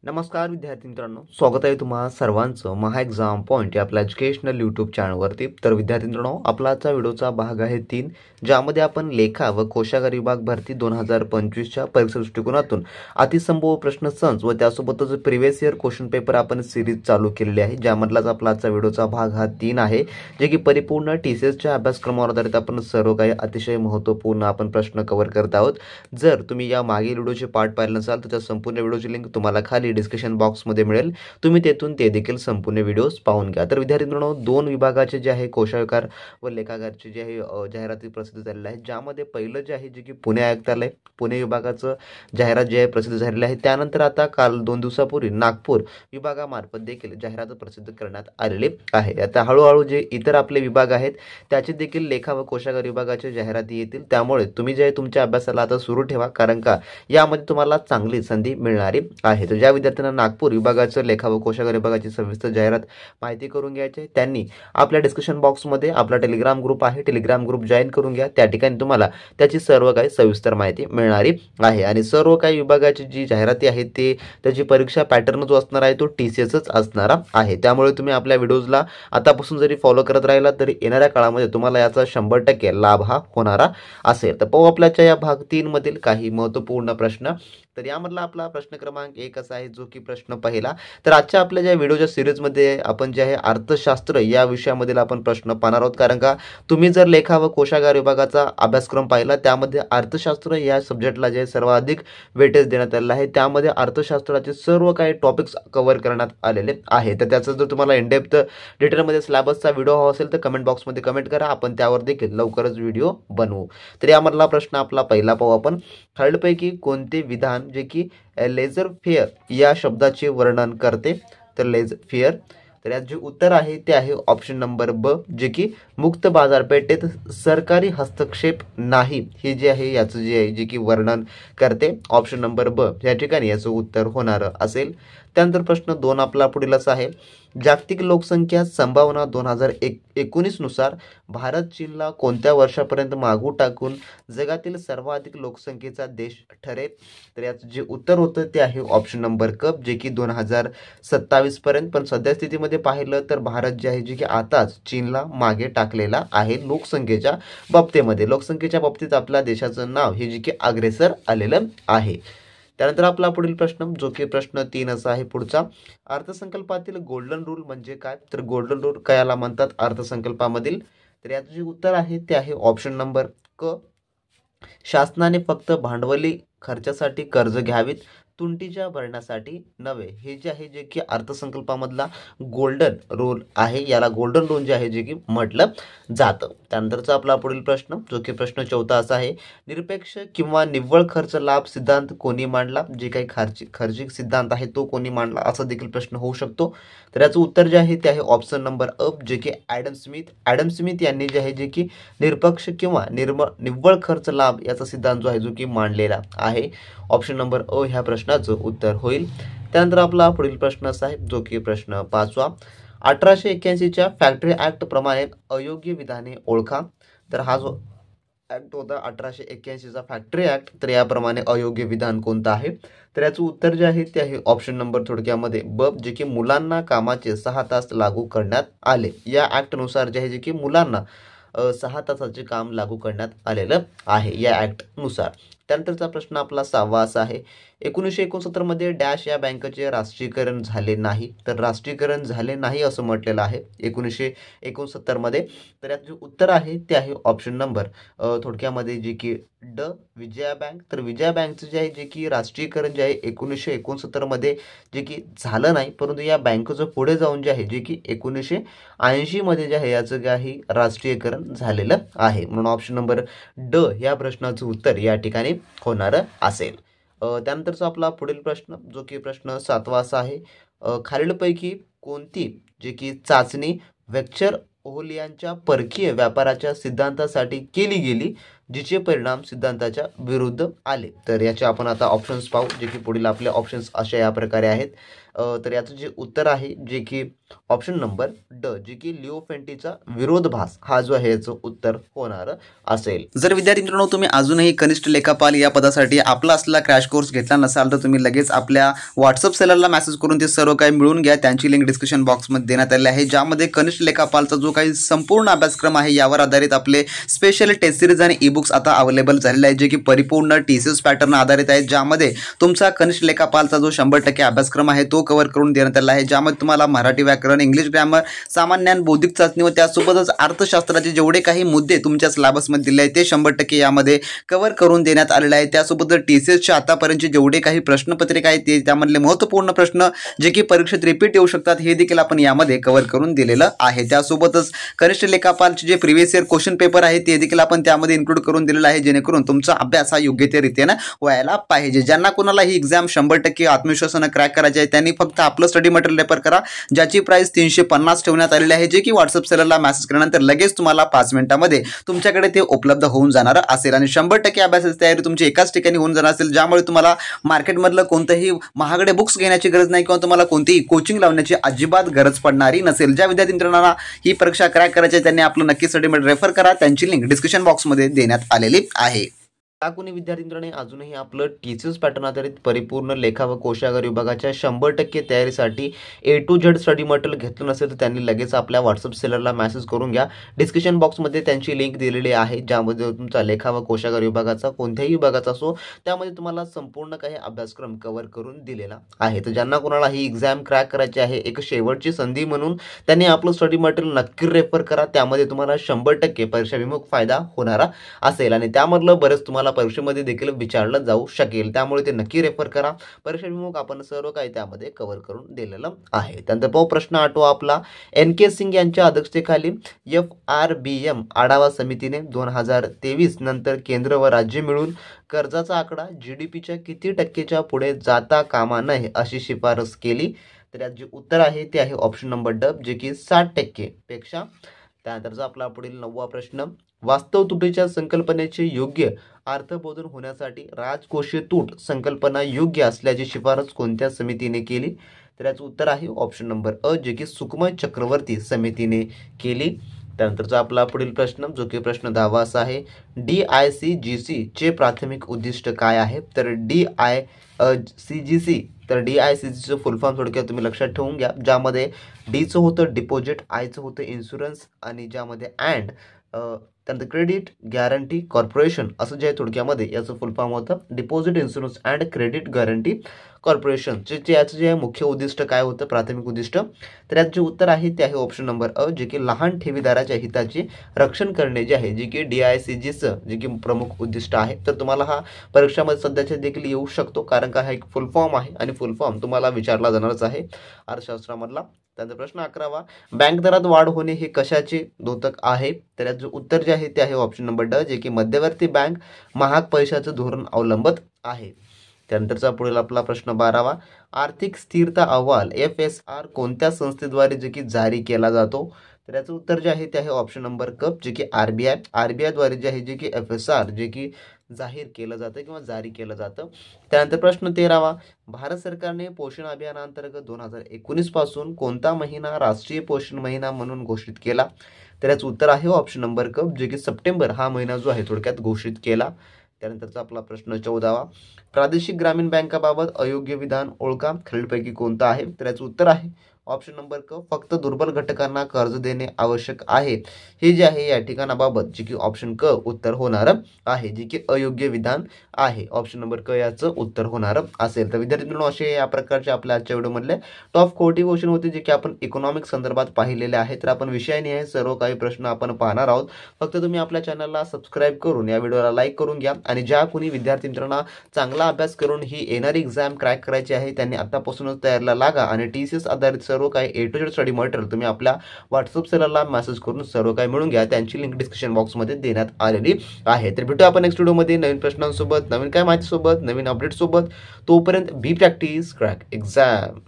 नमस्कार विद्यार्थी मित्रांनो, स्वागत आहे तुम्हा सर्वांचं महा एक्झाम पॉईंट या आपल्या एज्युकेशनल यूट्यूब चॅनलवरती। तर विद्यार्थी मित्रांनो, आपला आजचा व्हिडिओचा भाग आहे 3, ज्यामध्ये आपण लेखा व कोशागार विभाग भरती 2025च्या परीक्षा दृष्टिकोनातून अतिसंभव प्रश्न संच व त्यासोबतच प्रिव्हियस इयर क्वेश्चन पेपर आपण सिरीज चालू केलेली आहे, ज्यामधलाच आपला आजचा व्हिडिओचा भाग हा 3 आहे, जे की परिपूर्ण TCSच्या अभ्यासक्रमावर आधारित आपण सर्व काही अतिशय महत्त्वपूर्ण आपण प्रश्न कव्हर करत आहोत। जर तुम्ही या मागील व्हिडिओचे पार्ट पाहिले नसाल तर त्या संपूर्ण व्हिडिओची लिंक तुम्हाला खाली डिस्क्रिप्शन बॉक्समध्ये मिळेल, तुम्ही तेथून ते देखील संपूर्ण व्हिडिओज पाहून घ्या। तर विद्यार्थी मित्रांनो, 2 विभागाचे जे आहे कोशागार व लेखागारचे जे आहे जाहिराती प्रसिद्ध झालेले आहेत, ज्यामध्ये पहिलं जे आहे जे की पुणे आयुक्तालय पुणे विभागाचं जाहिरात जे आहे प्रसिद्ध झालेलं आहे। त्यानंतर आता काल 2 दिवसापूर्वी नागपूर विभागामार्फत देखील जाहिरात प्रसिद्ध करण्यात आलेली आहे। आता हळूहळू जे इतर आपले विभाग आहेत त्याचे देखील लेखा व कोशागार विभागाचे जाहिराती येतील, त्यामुळे तुम्ही जे आहे तुमच्या अभ्यासाला आता सुरू ठेवा, कारण का यामध्ये तुम्हाला चांगली संधी मिळणारी आहे। तर ज्या विद्यार्थ्यांना नागपूर विभागाचं लेखा व कोशागार विभागाची सविस्तर जाहिरात माहिती करून घ्यायची आहे, त्यांनी आपल्या डिस्क्रिप्शन बॉक्समध्ये आपला टेलिग्राम ग्रुप आहे, टेलिग्राम ग्रुप जॉईन करून घ्या। त्या ठिकाणी तुम्हाला त्याची सर्व काही सविस्तर माहिती मिळणारी आहे आणि सर्व काही विभागाची जी जाहिराती आहेत ते त्याची परीक्षा पॅटर्न जो असणार आहे तो TCSच असणार आहे। त्यामुळे तुम्ही आपल्या व्हिडिओजला आतापासून जरी फॉलो करत राहिला तरी येणाऱ्या काळामध्ये तुम्हाला याचा 100% लाभ हा होणारा असेल। तर पाहू आपल्याच्या या भाग 3 मधील काही महत्त्वपूर्ण प्रश्न। तर यामधला आपला प्रश्न क्रमांक 1 असा आहे, जो की प्रश्न पहिला। तर आजच्या आपल्या ज्या व्हिडिओच्या सिरीजमध्ये आपण जे आहे अर्थशास्त्र या विषयामधील आपण प्रश्न पाहणार आहोत, कारण का तुम्ही जर लेखा व कोशागार विभागाचा अभ्यासक्रम पाहिला त्यामध्ये अर्थशास्त्र या सब्जेक्टला जे सर्वाधिक वेटेज देण्यात आलेलं आहे, त्यामध्ये अर्थशास्त्राचे सर्व काही टॉपिक्स कव्हर करण्यात आलेले आहे। तर त्याचा जर तुम्हाला इन डेप्थ डिटेलमध्ये सिलेबसचा व्हिडिओ हवा असेल तर कमेंट बॉक्समध्ये कमेंट करा, आपण त्यावर देखील लवकरच व्हिडिओ बनवू। तर यामधला प्रश्न आपला पहिला पाहू आपण। खालीलपैकी कोणते विधान जे की लेजर फेअर या शब्दाचे वर्णन करते? तर लेजर फेअर, तर यात जे उत्तर आहे ते आहे ऑप्शन नंबर ब, जे की मुक्त बाजारपेठेत सरकारी हस्तक्षेप नाही हे जे आहे याचं जे आहे जे की वर्णन करते। ऑप्शन नंबर ब या ठिकाणी याचं उत्तर होणार असेल। त्यानंतर प्रश्न 2 आपला पुढील असा आहे, जागतिक लोकसंख्या संभावना 2019 नुसार भारत चीनला कोणत्या वर्षापर्यंत मागू टाकून जगातील सर्वाधिक लोकसंख्येचा देश ठरेल? तर याचं जे उत्तर होतं ते आहे ऑप्शन नंबर क, जे की 2027 पर्यंत। पण सध्या स्थितीमध्ये पाहिलं तर भारत जे आहे जे की आताच चीनला मागे टाकलेला आहे लोकसंख्येच्या बाबतीमध्ये। लोकसंख्येच्या बाबतीत आपल्या देशाचं नाव हे जे की अग्रेसर आलेलं आहे। त्यानंतर आपला पुढील प्रश्न, जो की प्रश्न 3 असा आहे पुढचा, अर्थसंकल्पातील गोल्डन रूल म्हणजे काय? तर गोल्डन रूल कयाला म्हणतात अर्थसंकल्पामधील? तर याचं जे उत्तर आहे ते आहे ऑप्शन नंबर क, शासनाने फक्त भांडवली खर्चासाठी कर्ज घ्यावीत, तुंटीच्या भरण्यासाठी नव्हे, हे जे आहे जे की अर्थसंकल्पामधला गोल्डन रूल आहे, याला गोल्डन रूल जे आहे जे की म्हटलं जातं। त्यानंतरचा आपला पुढील प्रश्न, जो की प्रश्न 4 असा आहे, निरपेक्ष किंवा निव्वळ खर्च लाभ सिद्धांत कोणी मांडला? जे काही खर्चिक सिद्धांत आहे तो कोणी मांडला असा देखील प्रश्न होऊ शकतो। तर याचं उत्तर जे आहे ते आहे ऑप्शन नंबर अ, जे की ॲडम स्मिथ यांनी जे आहे जे की निरपेक्ष किंवा निव्वळ खर्च लाभ याचा सिद्धांत जो आहे जो की मांडलेला आहे। ऑप्शन नंबर अ ह्या प्रश्नाचं उत्तर होईल। त्यानंतर आपला पुढील प्रश्न असा आहे, जो की प्रश्न 5वा, 1881च्या फॅक्टरी ॲक्ट प्रमाणे अयोग्य विधाने ओळखा। तर हा जो ॲक्ट होता 1881चा फॅक्टरी ॲक्ट, तर याप्रमाणे अयोग्य विधान कोणतं आहे? तर याचं उत्तर जे आहे ते आहे ऑप्शन नंबर थोडक्यामध्ये ब, जे की मुलांना कामाचे 6 तास लागू करण्यात आले। या ॲक्टनुसार जे आहे जे की मुलांना 6 तासाचे काम लागू करण्यात आलेलं आहे या ॲक्टनुसार। त्यानंतरचा प्रश्न आपला 6वा असा आहे, 1969 मध्ये डॅश या बँकेचे राष्ट्रीयकरण झाले नाही। तर राष्ट्रीयकरण झाले नाही असं म्हटलेलं आहे 1969 मध्ये। तर यात जे उत्तर आहे ते आहे ऑप्शन नंबर थोडक्यामध्ये जे की ड, विजया बँक। तर विजया बँकचं जे आहे जे की राष्ट्रीयकरण जे आहे 1969 मध्ये जे की झालं नाही, परंतु या बँकेचं पुढे जाऊन जे आहे जे की 1980 मध्ये जे आहे याचं जे आहे राष्ट्रीयकरण झालेलं आहे, म्हणून ऑप्शन नंबर ड या प्रश्नाचं उत्तर या ठिकाणी होणार असेल। त्यानंतरचा आपला पुढील प्रश्न, जो की प्रश्न 7वा असा आहे, खालीलपैकी कोणती जे की चाचणी वेक्चर ओहलियांच्या परकीय व्यापाराच्या सिद्धांतासाठी केली गेली जिचे परिणाम सिद्धांताच्या विरुद्ध आले? तर याचे आपण आता ऑप्शन्स पाहू, जे की पुढील आपले ऑप्शन्स अशा या प्रकारे आहेत। तर याचं जे उत्तर आहे जे की ऑप्शन नंबर ड जे की लिओफेंटीचा विरोधाभास हा जो आहे याचं उत्तर होणार असेल। जर विद्यार्थी मित्रांनो तुम्ही अजूनही कनिष्ठ लेखापाल या पदासाठी आपला असलेला क्रॅश कोर्स घेतला नसाल तर तुम्ही लगेच आपल्या व्हॉट्सअप सेलरला मेसेज करून ते सर्व काही मिळून घ्या। त्यांची लिंक डिस्क्रिप्शन बॉक्समध्ये देण्यात आली आहे, ज्यामध्ये कनिष्ठ लेखापालचा जो काही संपूर्ण अभ्यासक्रम आहे यावर आधारित आपले स्पेशल टेस्ट सिरीज आणि ई बुक्स आता अवेलेबल झालेले आहेत, जे की परिपूर्ण टीसीएस पॅटर्न आधारित आहेत, ज्यामध्ये तुमचा कनिष्ठ लेखापालचा जो 100% अभ्यासक्रम आहे तो कव्हर करून देण्यात आला आहे, ज्यामध्ये तुम्हाला मराठी व्याकरण, इंग्लिश ग्रामर, सामान्य ज्ञान, बौद्धिक चाचणी व त्यासोबतच अर्थशास्त्राचे जेवढे काही मुद्दे तुमच्या सिलेबसमध्ये दिले आहेत ते 100% यामध्ये कव्हर करून देण्यात आलेले आहे। त्यासोबत टीसीएसच्या आतापर्यंतचे जेवढे काही प्रश्नपत्रिका आहेत ते त्यामधले महत्त्वपूर्ण प्रश्न जे की परीक्षेत रिपीट येऊ शकतात हे देखील आपण यामध्ये कव्हर करून दिलेलं आहे। त्यासोबतच कनिष्ठ लेखापालचे जे प्रिव्हियस इयर क्वेश्चन पेपर आहे ते देखील आपण त्यामध्ये इन्क्लूड करून दिलेला आहे, जेणेकरून तुमचा अभ्यास हा योग्यतेरीत्याने व्हायला पाहिजे। ज्यांना कोणाला ही एक्झाम 100% आत्मविश्वासाने क्रॅक करायची आहे त्यांनी फक्त आपलं स्टडी मटेरियल रेफर करा, ज्याची प्राइस 350 ठेवण्यात आलेली आहे, जे की व्हॉट्सअप सेलरला मेसेज केल्यानंतर लगेच तुम्हाला 5 मिनिटांमध्ये तुमच्याकडे ते उपलब्ध होऊन जाणार असेल आणि 100% अभ्यासाची तयारी तुमची एकाच ठिकाणी होऊन जाणार असेल, ज्यामुळे तुम्हाला मार्केटमधलं कोणतेही महागडे बुक्स घेण्याची गरज नाही किंवा तुम्हाला कोणतीही कोचिंग लावण्याची अजिबात गरज पडणारी नसेल। ज्या विद्यार्थी मित्रांना ही परीक्षा क्रॅक करायची आहे त्यांनी आपलं नक्की स्टडी मटेरियल रेफर करा, त्यांची लिंक डिस्क्रिप्शन बॉक्समध्ये देण्यात आलेली आहे। त्या कोणी विद्यार्थी मित्रांनी अजूनही आपलं टीसीएस पॅटर्न आधारित परिपूर्ण लेखा व कोशागार विभागाच्या 100% तयारीसाठी A to Z study material घेतलं नसेल तर त्यांनी लगेच आपल्या व्हॉट्सअप सेलरला मेसेज करून घ्या। डिस्क्रिप्शन बॉक्समध्ये त्यांची लिंक दिलेली आहे, ज्यामध्ये तुमचा लेखा व कोशागार विभागाचा कोणत्याही विभागाचा असो त्यामध्ये तुम्हाला संपूर्ण काही अभ्यासक्रम कव्हर करून दिलेला आहे। तर ज्यांना कोणाला ही एक्झाम क्रॅक करायची आहे एक शेवटची संधी म्हणून त्यांनी आपलं स्टडी मटेरियल नक्की रेफर करा, त्यामध्ये तुम्हाला 100% परीक्षाभिमुख फायदा होणारा असेल आणि त्यामधलं बरेच तुम्हाला परीक्षेमध्ये देखील विचारलं जाऊ शकेल, त्यामुळे ते नक्की रेफर करा। परीक्षेभिमुख आपण सर्व काही त्यामध्ये कव्हर करून दिलेलं आहे। त्यानंतर पाहू प्रश्न आठवा आपला, NK सिंग यांच्या अध्यक्षतेखाली FRBM आढावा समितीने 2023 नंतर केंद्र व राज्य मिळून कर्जाचा आकडा GDPच्या किती टक्केच्या पुढे जाता कामा नये अशी शिफारस केली? तर यात जे उत्तर आहे ते आहे ऑप्शन नंबर ड जे की 60% पेक्षा। त्यानंतरचा आपला पुढील 9वा प्रश्न, वास्तव तुटीच्या संकल्पनेचे योग्य अर्थबोधन होण्यासाठी राजकोषीय तूट संकल्पना योग्य असल्याची शिफारस कोणत्या समितीने केली? तर याचं उत्तर आहे ऑप्शन नंबर अ जे की सुकुमार चक्रवर्ती समितीने केली। त्यानंतरचा आपला पुढील प्रश्न जो की प्रश्न 10वा असा आहे, DICGC चे प्राथमिक उद्दिष्ट काय आहे? तर DICGC तर DICGCचं फुल फॉर्म थोडक्यात तुम्ही लक्षात ठेवून घ्या, ज्यामध्ये डीचं होतं डिपॉझिट, आयचं होतं इन्शुरन्स आणि ज्यामध्ये अँड त्यानंतर क्रेडिट गॅरंटी कॉर्पोरेशन असं जे आहे थोडक्यामध्ये याचं फुल फॉर्म होतं deposit insurance and credit guarantee corporation. याचं जे आहे मुख्य उद्दिष्ट काय होतं, प्राथमिक उद्दिष्ट? तर यात जे उत्तर आहे ते आहे ऑप्शन नंबर अ जे की लहान ठेवीदाराच्या हिताचे रक्षण करणे जे आहे, जे की DICGचं जे की प्रमुख उद्दिष्ट आहे। तर तुम्हाला हा परीक्षामध्ये सध्याच्या देखील येऊ शकतो, कारण का हा एक फुल फॉर्म आहे आणि फुल फॉर्म तुम्हाला विचारला जाणारच आहे अर्थशास्त्रामधला। त्यानंतर प्रश्न 11वा, बँक दरात वाढ होणे हे कशाचे द्योतक आहे? तर याचं उत्तर जे आहे ते आहे ऑप्शन नंबर ड जे की मध्यवर्ती बँक महाग पैशाचं धोरण अवलंबत आहे। त्यानंतरचा पुढील आपला प्रश्न 12वा, आर्थिक स्थिरता अहवाल FSR कोणत्या संस्थेद्वारे जे की जारी केला जातो? तर याचं उत्तर जे आहे ते आहे ऑप्शन नंबर क जे की RBI द्वारे जे आहे जे की FSR जे की जाहीर केलं जातं किंवा जारी केलं जातं। त्यानंतर प्रश्न 13वा, भारत सरकारने पोषण अभियानांतर्गत 2019 पासून कोणता महिना राष्ट्रीय पोषण महिना म्हणून घोषित केला? तर याचं उत्तर आहे ऑप्शन नंबर क जे की सप्टेंबर हा महिना जो आहे थोडक्यात घोषित केला। त्यानंतरचा आपला प्रश्न 14वा, प्रादेशिक ग्रामीण बँकाबाबत अयोग्य विधान ओळखा, खालीलपैकी कोणतं आहे? तर याचं उत्तर आहे ऑप्शन नंबर क फक्त दुर्बल घटकांना कर्ज देणे आवश्यक आहे, हे जे आहे या ठिकाणाबाबत जे की ऑप्शन क उत्तर होणार आहे, जे की अयोग्य विधान आहे। ऑप्शन नंबर क याचं उत्तर होणार असेल। तर विद्यार्थी मित्रांनो असे या प्रकारचे आपल्या आजच्या व्हिडिओमधले टॉप 40 क्वेश्चन होते जे की आपण इकॉनॉमिक संदर्भात पाहिलेले आहेत। तर आपण विषयाने सर्व काही प्रश्न आपण पाहणार आहोत। फक्त तुम्ही आपल्या चॅनलला सबस्क्राईब करून या व्हिडिओला लाईक करून घ्या आणि ज्या कोणी विद्यार्थी मित्रांना चांगला अभ्यास करून ही येणारी एक्झाम क्रॅक करायची आहे त्यांनी आतापासूनच तयारीला लागा आणि TCS आधारित सर्व काही A to Z study material तुम्ही आपल्या व्हॉट्सअप सेलरला मेसेज करून सर्व काही मिळून घ्या, त्यांची लिंक डिस्क्रिप्शन बॉक्समध्ये देण्यात आलेली आहे। तर भेटूया आपण नेक्स्ट व्हिडिओमध्ये नवीन प्रश्नांसोबत, नवीन काय माहितीसोबत, नवीन अपडेटसोबत। तोपर्यंत बी प्रॅक्टिस क्रॅक एक्झाम।